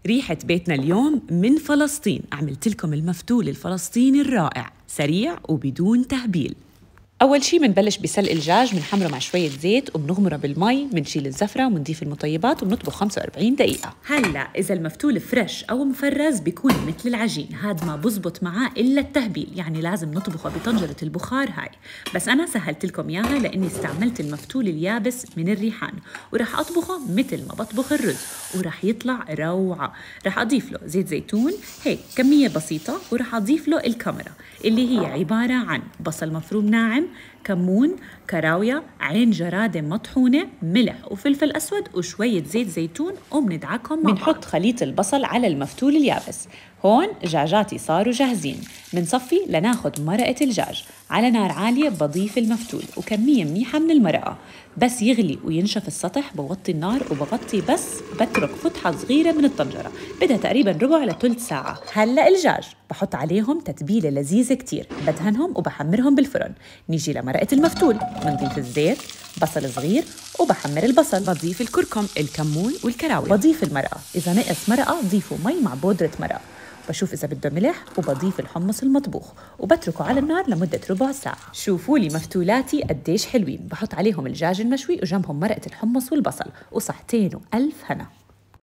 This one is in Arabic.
ريحة بيتنا اليوم من فلسطين. عملت لكم المفتول الفلسطيني الرائع، سريع وبدون تهبيل. أول شي منبلش بسلق الدجاج، منحمره مع شوية زيت وبنغمره بالمي، منشيل الزفرة ومنضيف المطيبات وبنطبخ 45 دقيقة. هلا إذا المفتول فريش أو مفرز بيكون مثل العجين، هاد ما بزبط معاه إلا التهبيل، يعني لازم نطبخه بطنجرة البخار هاي. بس أنا سهلت لكم إياها لأني استعملت المفتول اليابس من الريحان، وراح أطبخه مثل ما بطبخ الرز وراح يطلع روعة. راح أضيف له زيت زيتون هيك كمية بسيطة، وراح أضيف له الكاميرا اللي هي عبارة عن بصل مفروم ناعم، كمون، كراوية، عين جرادة مطحونة، ملح وفلفل أسود وشوية زيت زيتون، وبندعكهم. بنحط خليط البصل على المفتول اليابس. هون دجاجاتي صاروا جاهزين. بنصفي لناخد مرقة الدجاج. على نار عالية بضيف المفتول وكمية منيحة من المرقة. بس يغلي وينشف السطح بوطي النار وبغطي، بس بترك فتحة صغيرة من الطنجرة، بدها تقريباً ربع لثلث ساعة. هلأ الدجاج بحط عليهم تتبيلة لذيذة كتير، بدهنهم وبحمرهم بالفرن. نيجي لمرقة المفتول، بنضيف الزيت، بصل صغير وبحمر البصل، بضيف الكركم، الكمون والكراوي، بضيف المرقة. إذا نقص مرقة ضيفوا مي مع بودرة مرقة. بشوف إذا بده ملح وبضيف الحمص المطبوخ وبتركه على النار لمدة ربع ساعة. شوفوا لي مفتولاتي قديش حلوين. بحط عليهم الدجاج المشوي وجنبهم مرقة الحمص والبصل وصحتين وألف هنا.